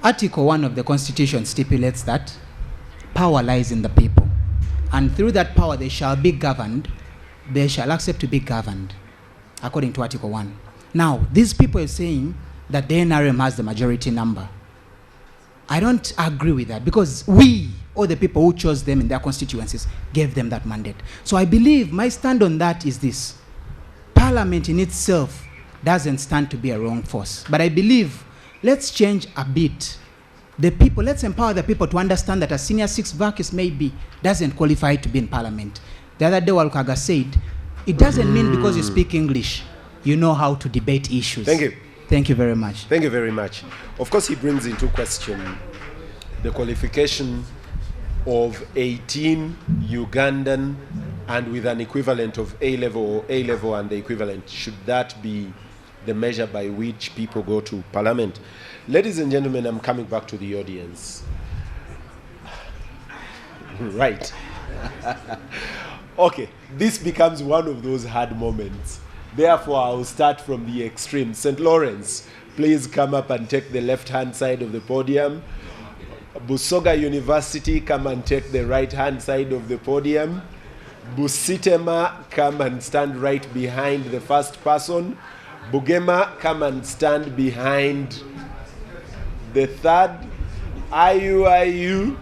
Article 1 of the Constitution stipulates that power lies in the people, and through that power they shall be governed, they shall accept to be governed, according to Article 1. Now, these people are saying that the NRM has the majority number. I don't agree with that, because we, or the people who chose them in their constituencies, gave them that mandate. So I believe my stand on that is this: Parliament in itself doesn't stand to be a wrong force. But I believe, let's change a bit. The people, let's empower the people to understand that a senior 6 vacancy maybe doesn't qualify to be in Parliament. The other day, Walkaga said, it doesn't mean because you speak English, you know how to debate issues. Thank you. Thank you very much. Thank you very much. Of course, he brings into question the qualification of 18 Ugandan and with an equivalent of A-level or A-level and the equivalent. Should that be the measure by which people go to Parliament? Ladies and gentlemen, I'm coming back to the audience. Right. Okay, this becomes one of those hard moments. Therefore, I'll start from the extreme. St. Lawrence, please come up and take the left-hand side of the podium. Busoga University, come and take the right-hand side of the podium. Busitema, come and stand right behind the first person. Bugema, come and stand behind the third. IUIU,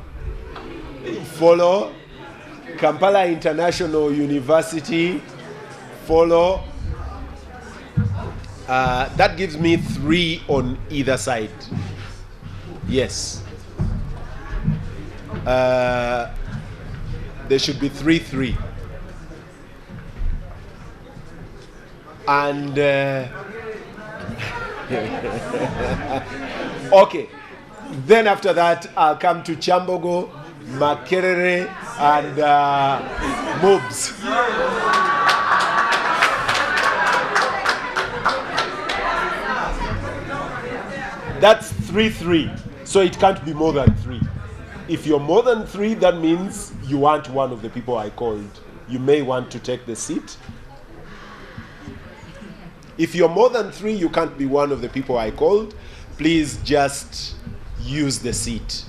follow. Kampala International University, follow. That gives me 3 on either side. Yes. There should be 3-3. And okay. Then after that, I'll come to Chambogo, Makerere, and Moobs. That's 3-3. So it can't be more than 3. If you're more than 3, that means you aren't one of the people I called. You may want to take the seat. If you're more than 3, you can't be one of the people I called. Please just use the seat.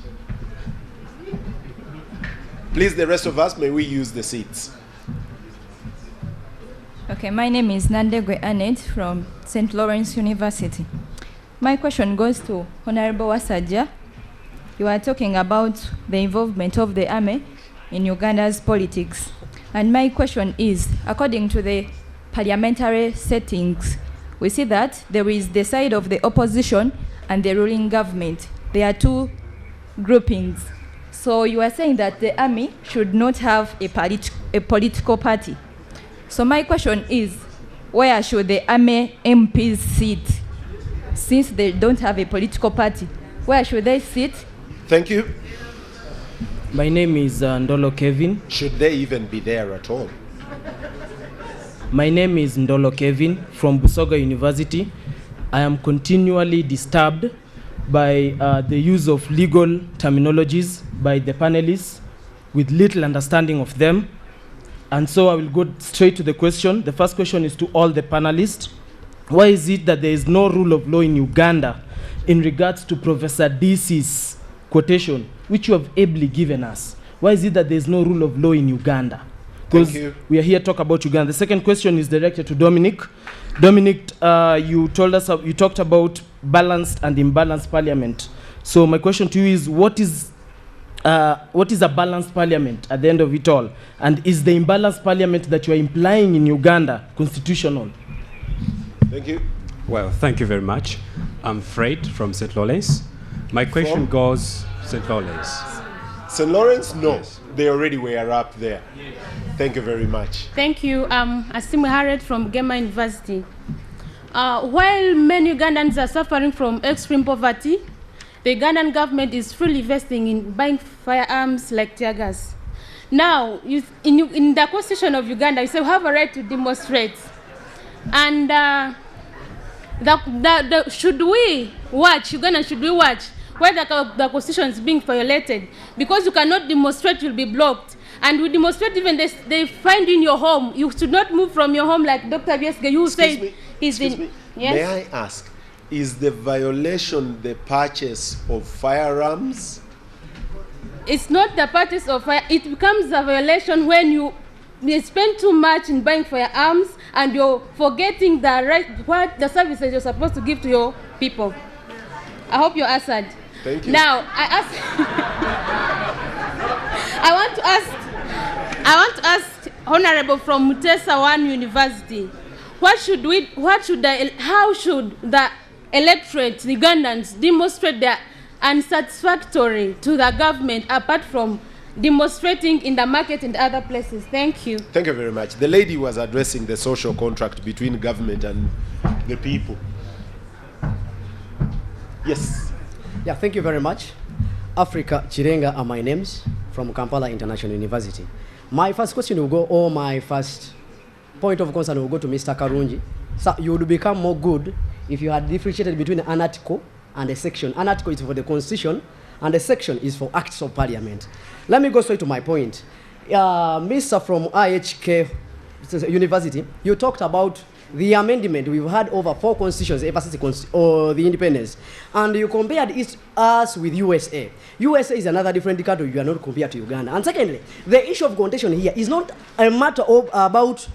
Please, the rest of us, may we use the seats. Okay, my name is Nandegwe Annette from St. Lawrence University. My question goes to Honorable Wasajja. You are talking about the involvement of the army in Uganda's politics. And my question is, according to the parliamentary settings, we see that there is the side of the opposition and the ruling government. There are 2 groupings. So you are saying that the army should not have a political party. So my question is, where should the army MPs sit? Since they don't have a political party, where should they sit? Thank you. My name is Ndolo Kevin. Should they even be there at all? My name is Ndolo Kevin from Busoga University. I am continually disturbed by the use of legal terminologies by the panelists with little understanding of them. And so I will go straight to the question. The first question is to all the panelists. Why is it that there is no rule of law in Uganda in regards to Professor DC's quotation, which you have ably given us? Why is it that there is no rule of law in Uganda? Because we are here to talk about Uganda. The second question is directed to Dominic. Dominic, you talked about balanced and imbalanced parliament. So my question to you is, what is a balanced parliament at the end of it all? And is the imbalanced parliament that you are implying in Uganda constitutional? Thank you. Well, thank you very much. I'm Fred from St. Lawrence. My question goes St. Lawrence. St. Lawrence? No. Yes. They already were up there. Thank you very much. Thank you. Asimu Harriet from Gema University. While many Ugandans are suffering from extreme poverty, the Ugandan government is fully investing in buying firearms like tear gas. Now, in the Constitution of Uganda, you say we have a right to demonstrate. And should we watch whether the Constitution is being violated? Because you cannot demonstrate, you'll be blocked. And we demonstrate even they find you in your home. You should not move from your home like Dr. Biesge, you said he's in. Yes? May I ask, Is the violation the purchase of firearms? It's not the purchase of fire. It becomes a violation when you spend too much in buying firearms and you're forgetting what the services you're supposed to give to your people. I hope you answered. Thank you. Now, I want to ask Honorable from Mutesa 1 University, how should the electorate, the Ugandans, demonstrate their unsatisfactory to the government apart from demonstrating in the market and other places? Thank you. Thank you very much. The lady was addressing the social contract between government and the people. Yes. Yeah, thank you very much. Africa Chirenga are my names from Kampala International University. My first question will go, or my first point of concern will go to Mr. Karungi. So you would become more good if you had differentiated between an article and a section. An article is for the Constitution, and a section is for Acts of Parliament. Let me go straight to my point. Mr. from IHK University, you talked about the amendment. We've had over 4 constitutions ever since the independence. And you compared us with USA. USA is another different country. You are not compared to Uganda. And secondly, the issue of contention here is not a matter of about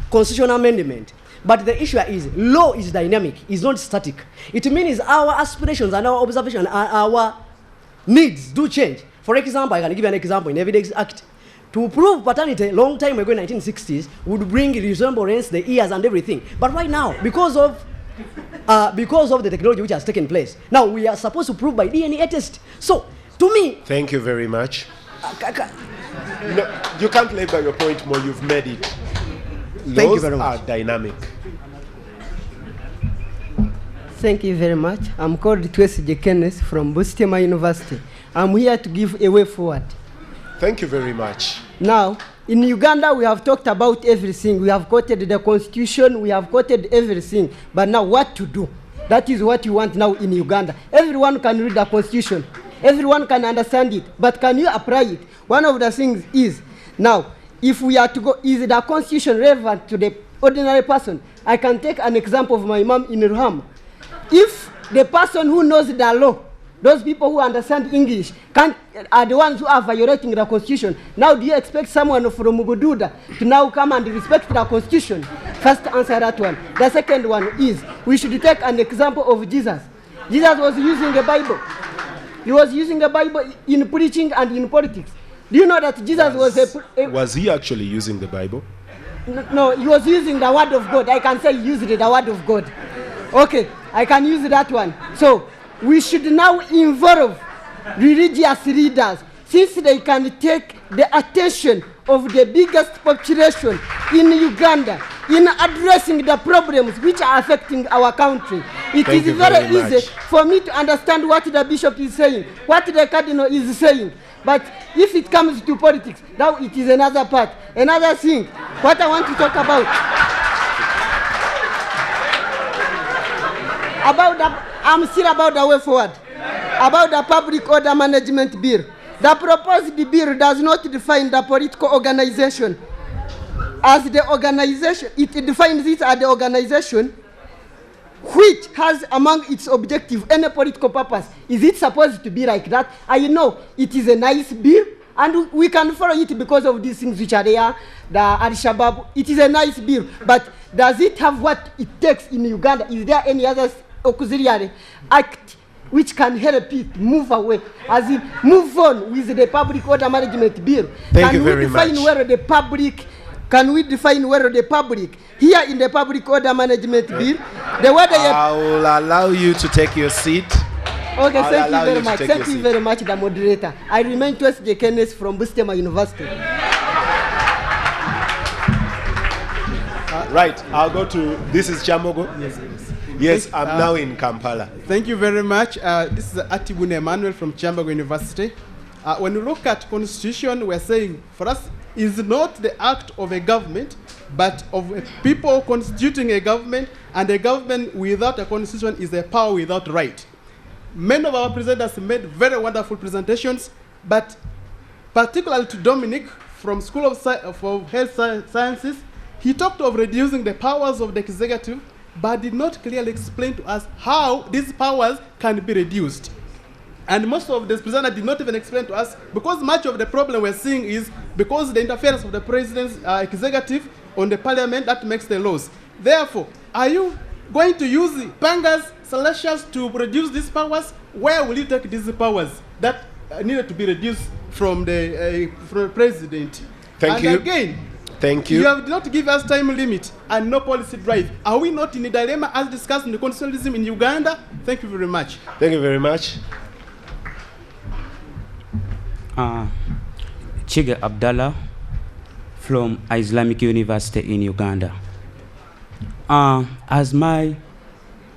constitutional amendment. But the issue is law is dynamic, it's not static. It means our aspirations and our observation and our needs do change. For example, I can give you an example in Evidence Act. To prove paternity long time ago in 1960s would bring resemblance, the ears and everything. But right now, because of the technology which has taken place, now we are supposed to prove by DNA test. So, to me... Thank you very much. No, you can't labor your point more, you've made it. Thank you very much. Laws are dynamic. Thank you very much. I'm called Twesi Kenneth from Busitema University. I'm here to give a way forward. Thank you very much. Now, in Uganda, we have talked about everything. We have quoted the Constitution. We have quoted everything. But now, what to do? That is what you want now in Uganda. Everyone can read the Constitution. Everyone can understand it. But can you apply it? One of the things is, now, if we are to go, is the Constitution relevant to the ordinary person? I can take an example of my mom in Ruham. If the person who knows the law, those people who understand English, are the ones who are violating the Constitution, now do you expect someone from Mugududa to now come and respect the Constitution? First answer that one. The second one is, we should take an example of Jesus. Jesus was using the Bible. He was using the Bible in preaching and in politics. Do you know that Jesus was he actually using the Bible? No, he was using the word of God. I can say he used the word of God. Okay, I can use that one. So, we should now involve religious leaders, since they can take the attention of the biggest population in Uganda in addressing the problems which are affecting our country. It is very easy for me to understand what the bishop is saying, what the cardinal is saying. But if it comes to politics, now it is another part, another thing. What I want to talk about, I'm still about the way forward, about the Public Order Management Bill. The proposed bill does not define the political organization as the organization. It defines it as the organization which has among its objective any political purpose. Is it supposed to be like that? I know it is a nice bill, and we can follow it because of these things which are there, the Al-Shabaab. It is a nice bill, but does it have what it takes in Uganda? Is there any other auxiliary act which can help it move away, as it move on with the Public Order Management Bill? Thank you very much. Can we define where the public, here in the Public Order Management Bill, the way they... I will allow you to take your seat. Okay, thank you very much. Thank you very much, the moderator. I remain Twesi Kenneth from Busitema University. Right, I'll go to, this is Chamogo. Yes, I'm now in Kampala. Thank you very much. This is Atibune Emmanuel from Chambago University. When you look at Constitution, we're saying, for us, is not the act of a government, but of a people constituting a government, and a government without a constitution is a power without right. Many of our presenters made very wonderful presentations, but particularly to Dominic from School of Health Sciences, he talked of reducing the powers of the executive but did not clearly explain to us how these powers can be reduced. And most of the presenter did not even explain to us, because much of the problem we're seeing is because the interference of the president's executive on the parliament that makes the laws. Therefore, are you going to use pangas, celestials to reduce these powers? Where will you take these powers that needed to be reduced from the president? Thank you. And again, thank you. You have not given us time limit and no policy drive. Are we not in a dilemma as discussed in the constitutionalism in Uganda? Thank you very much. Thank you very much. Chige Abdallah from Islamic University in Uganda. As my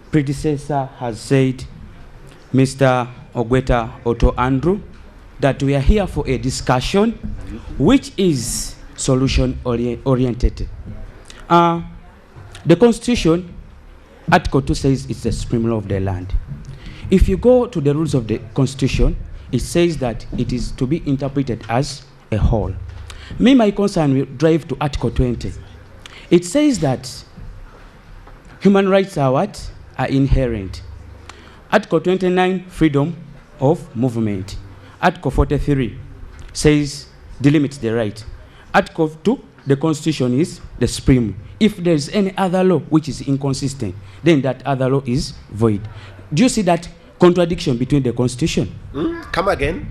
predecessor has said, Mr. Ogweta Otto Andrew, that we are here for a discussion which is solution oriented. The Constitution, Article 2 says it's the supreme law of the land. If you go to the rules of the Constitution, it says that it is to be interpreted as a whole. My concern will drive to Article 20. It says that human rights are what? Are inherent. Article 29, freedom of movement. Article 43 says delimits the right. Article 2, the Constitution is the supreme. If there is any other law which is inconsistent, then that other law is void. Do you see that contradiction between the Constitution? Come again.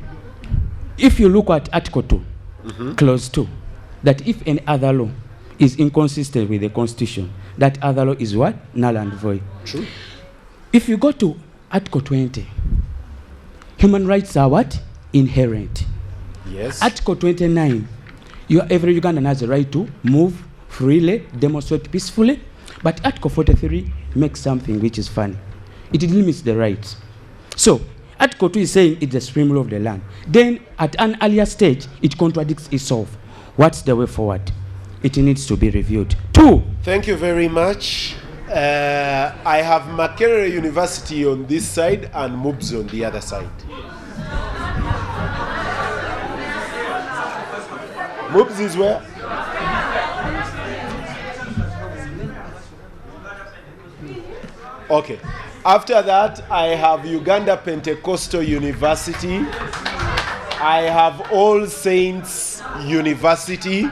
If you look at Article 2, Clause 2, that if any other law is inconsistent with the Constitution, that other law is what? Null and void. True. If you go to Article 20, human rights are what? Inherent. Yes. Article 29, every Ugandan has a right to move freely, demonstrate peacefully. But Article 43 makes something which is funny. It limits the rights. So, Article 2 is saying it's the supreme law of the land. Then, at an earlier stage, it contradicts itself. What's the way forward? It needs to be reviewed. 2. Thank you very much. I have Makerere University on this side and MUBS on the other side. MUBS is where? Okay. After that, I have Uganda Pentecostal University. I have All Saints University.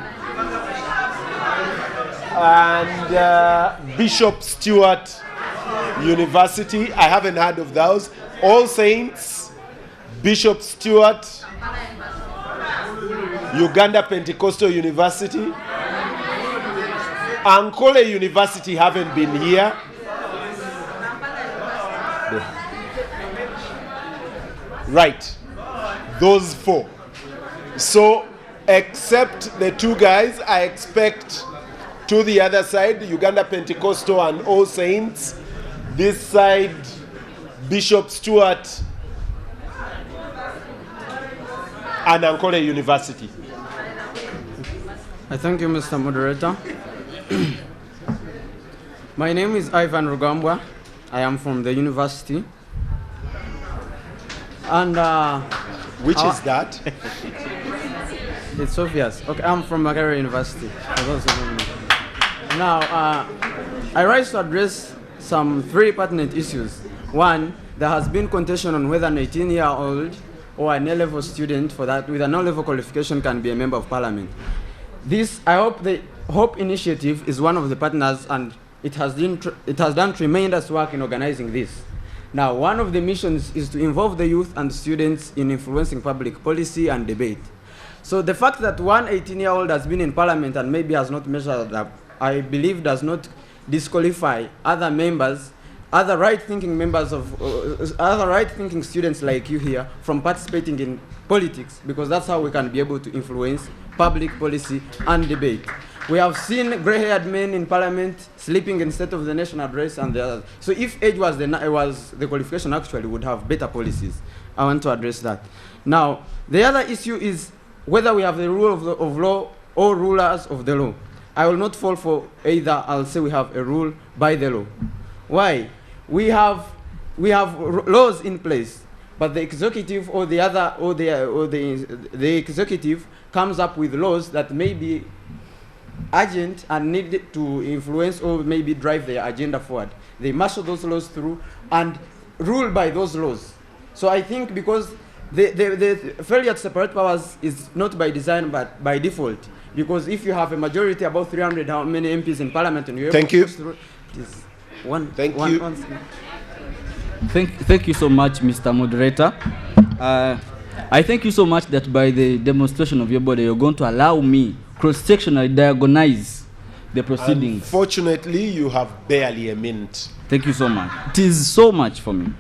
And Bishop Stewart University. I haven't heard of those. All Saints, Bishop Stewart, Uganda Pentecostal University. Ankole University haven't been here. Right. Those 4. So, except the 2 guys, I expect to the other side, Uganda Pentecostal and All Saints. This side, Bishop Stewart and Ankole University. I thank you, Mr. Moderator. My name is Ivan Rugambwa. I am from the university. And which is that? It's obvious. Okay, I'm from Makerere University. For those who don't know. Now, I rise to address some 3 pertinent issues. 1, there has been contention on whether an 18-year-old or an A-level student for that with an O-level qualification can be a member of parliament. This, I hope the HOPE initiative is one of the partners, and it has done tremendous work in organizing this. Now, one of the missions is to involve the youth and students in influencing public policy and debate. So the fact that one 18-year-old has been in parliament and maybe has not measured up, I believe does not disqualify other members, other right-thinking members of, other right-thinking students like you here from participating in politics, because that's how we can be able to influence public policy and debate. We have seen gray-haired men in parliament sleeping in State of the Nation address and the others. So if age was the qualification, actually would have better policies. I want to address that. Now, the other issue is whether we have the rule of law or rulers of the law. I will not fall for either. I'll say we have a rule by the law. Why? We have laws in place, but the executive or the other the executive comes up with laws that may be urgent and need to influence or maybe drive their agenda forward, they marshal those laws through and rule by those laws. So I think because the failure to separate powers is not by design but by default. Because if you have a majority above 300, how many MPs in Parliament, and you're able to push through, it is one. Thank you. Thank you so much, Mr. Moderator. I thank you so much that by the demonstration of your body, you're going to allow me cross-sectionally diagonalize the proceedings. Unfortunately, you have barely a minute. Thank you so much. It is so much for me.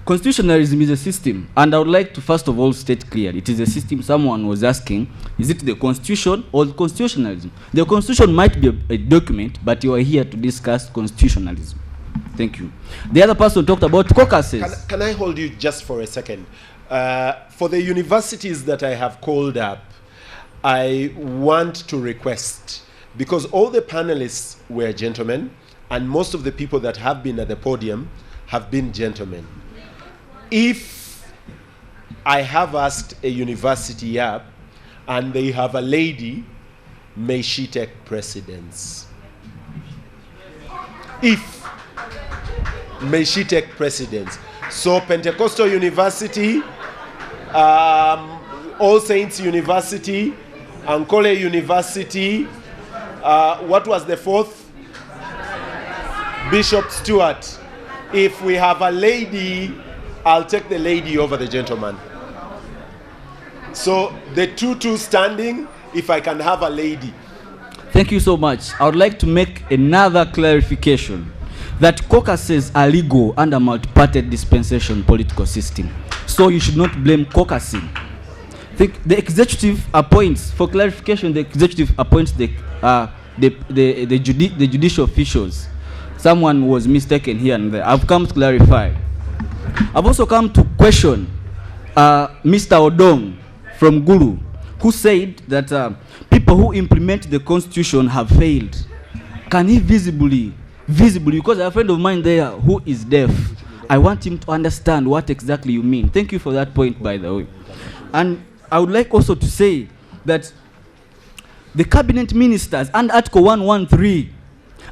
Constitutionalism is a system, and I would like to first of all state clearly, it is a system. Someone was asking, is it the Constitution or the constitutionalism? The Constitution might be a document, but you are here to discuss constitutionalism. Thank you. The other person talked about caucuses. Can I hold you just for a second? For the universities that I have called up, I want to request, because all the panelists were gentlemen, and most of the people that have been at the podium have been gentlemen. If I have asked a university up and they have a lady, may she take precedence. May she take precedence. So Pentecostal University, All Saints University, Ankole University, what was the fourth? Bishop Stewart. If we have a lady, I'll take the lady over the gentleman. So the 2-2 standing, if I can have a lady. Thank you so much. I would like to make another clarification that caucuses are legal under multi-party dispensation political system. So you should not blame caucusing. The executive appoints, for clarification, the executive appoints the judicial officials. Someone was mistaken here and there. I've come to clarify. I've also come to question Mr. Odong from Gulu, who said that people who implement the Constitution have failed. Can he visibly, because I have a friend of mine there who is deaf, I want him to understand what exactly you mean. Thank you for that point, by the way. And I would like also to say that the cabinet ministers and Article 113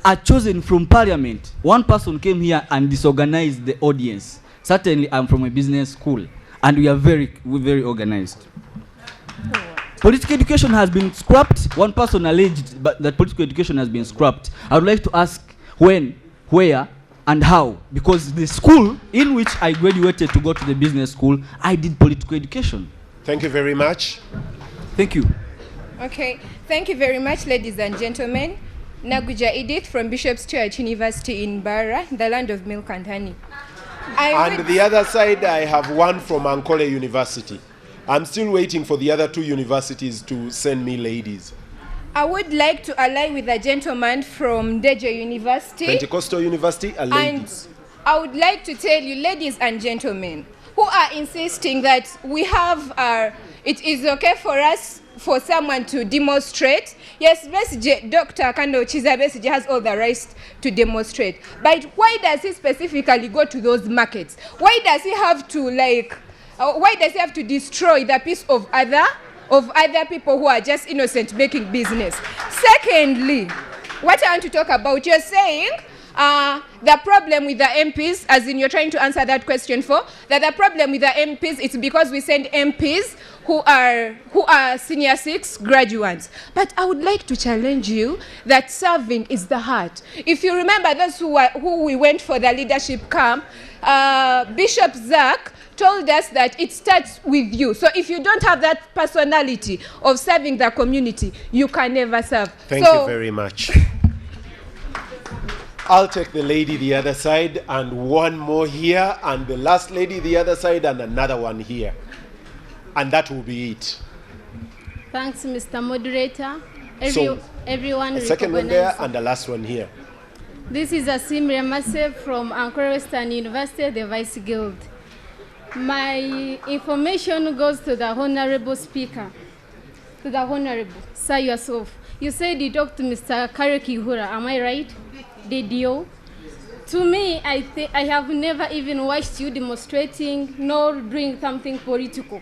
are chosen from Parliament. One person came here and disorganized the audience. Certainly, I'm from a business school, and we're very organized. Political education has been scrapped. One person alleged that political education has been scrapped. I would like to ask when, where, and how. Because the school in which I graduated to go to the business school, I did political education. Thank you very much. Thank you. Okay, thank you very much, ladies and gentlemen. Naguja Edith from Bishop's Church University in Bara, the land of milk and honey. And the other side, I have one from Ankole University. I'm still waiting for the other two universities to send me ladies. I would like to ally with a gentleman from Deje University. Pentecostal University, a ladies. And I would like to tell you, ladies and gentlemen, who are insisting that we have it is okay for us, for someone to demonstrate. Yes, Dr. Kando Chiza Besigye has all the rights to demonstrate. But why does he specifically go to those markets? Why does he have to why does he have to destroy the peace of other people who are just innocent making business? Secondly, what I want to talk about, you're saying the problem with the MPs, as in you're trying to answer that question that the problem with the MPs is because we send MPs who are senior 6 graduates. But I would like to challenge you that serving is the heart. If you remember those who we went for the leadership camp, Bishop Zach told us that it starts with you. So if you don't have that personality of serving the community, you can never serve. Thank you very much. I'll take the lady the other side, and one more here, and the last lady the other side, and another one here. And that will be it. Thanks, Mr. Moderator. Everyone a second one there, and the last one here. This is Asim Remase from Ankara Western University, the Vice Guild. My information goes to the Honorable Speaker. To the Honorable, sir yourself. You said you talked to Mr. Kareki Hura, am I right? Did you? To me, I have never even watched you demonstrating nor doing something political.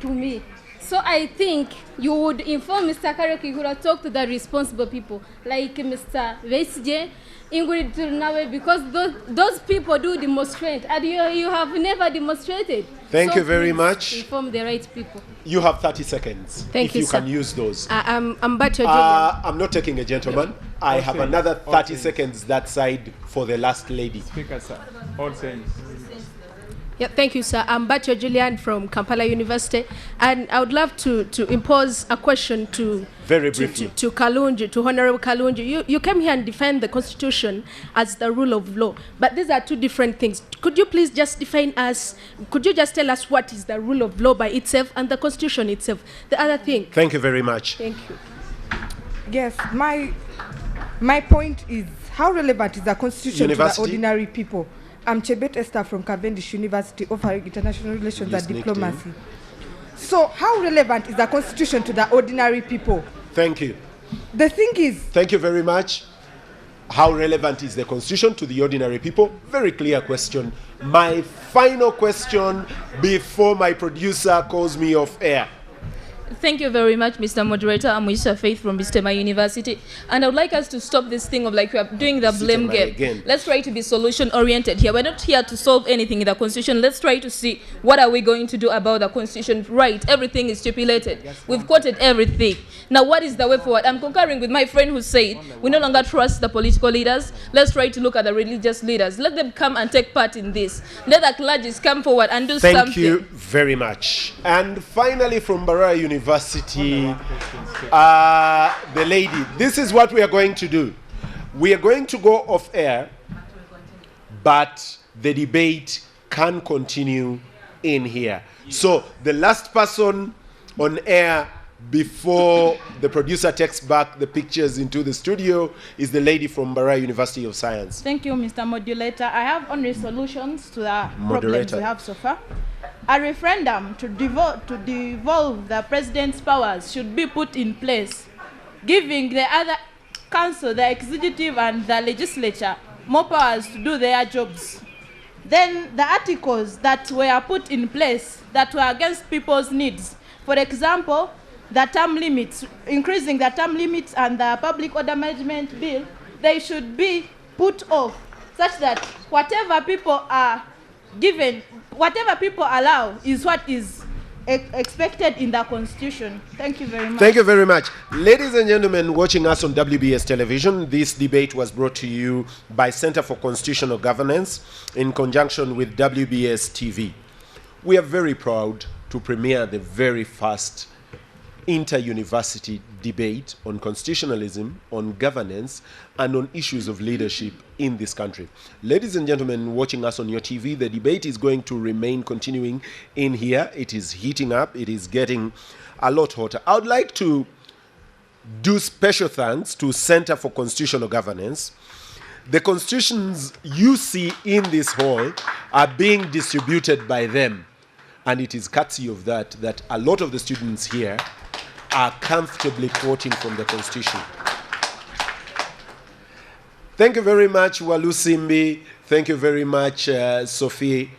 To me. So I think you would inform Mr. Karaoke who will talk to the responsible people, like Mr. Vesje, Ingrid Turnawe, because those people do demonstrate, and you have never demonstrated. Thank you very much. Inform the right people. You have 30 seconds. Thank you, if you sir. can use those. I'm Bacho Julia. I'm not taking a gentleman. I have another 30 seconds that side for the last lady. Speaker, sir. All saints. Yeah, thank you, sir. I'm Bacho Julian from Kampala University, and I would love to impose a question to very briefly to Kalunji, to Honorable Kalunji. You came here and defend the Constitution as the rule of law, but these are two different things. Could you please just define us? Could you just tell us what is the rule of law by itself and the Constitution itself? The other thing. Thank you very much. Thank you. Yes, my point is, how relevant is the Constitution University? to the ordinary people? I'm Chebet Esther from Cavendish University, offering international relations and diplomacy. So how relevant is the Constitution to the ordinary people? Thank you. The thing is... Thank you very much. How relevant is the Constitution to the ordinary people? Very clear question. My final question before my producer calls me off air. Thank you very much, Mr. Moderator. I'm Wisha Faith from Bistema University. And I would like us to stop this thing of like we are doing the blame game. Again. Let's try to be solution-oriented here. We're not here to solve anything in the Constitution. Let's try to see what are we going to do about the Constitution. Right, everything is stipulated. We've quoted everything. Now, what is the way forward? I'm concurring with my friend who said we no longer trust the political leaders. Let's try to look at the religious leaders. Let them come and take part in this. Let the clergies come forward and do something. Thank you very much. And finally, from Barra University, the lady, this is what we are going to do. We are going to go off air, but the debate can continue in here. So the last person on air before the producer takes back the pictures into the studio is the lady from Barra University of Science. Thank you, Mr. Modulator. I have only solutions to the problems we have so far. A referendum to devolve the president's powers should be put in place, giving the other council, the executive and the legislature, more powers to do their jobs. Then the articles that were put in place that were against people's needs, for example, the term limits, increasing the term limits and the public order management bill, they should be put off such that whatever people are given, whatever people allow is what is expected in the Constitution. Thank you very much. Thank you very much. Ladies and gentlemen watching us on WBS television, this debate was brought to you by Center for Constitutional Governance in conjunction with WBS TV. We are very proud to premiere the very first inter-university debate on constitutionalism, on governance, and on issues of leadership in this country. Ladies and gentlemen watching us on your TV, the debate is going to remain continuing in here. It is heating up. It is getting a lot hotter. I would like to do special thanks to Center for Constitutional Governance. The constitutions you see in this hall are being distributed by them. And it is courtesy of that a lot of the students here are comfortably quoting from the Constitution. Thank you very much, Walu Simbi. Thank you very much, Sophie,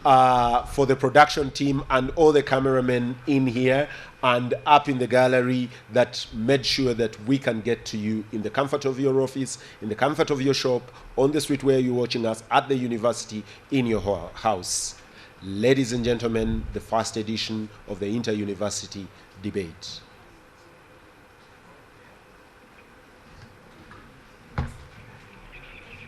for the production team and all the cameramen in here and up in the gallery that made sure that we can get to you in the comfort of your office, in the comfort of your shop, on the street where you're watching us, at the university, in your house. Ladies and gentlemen, the first edition of the Inter-University Debate.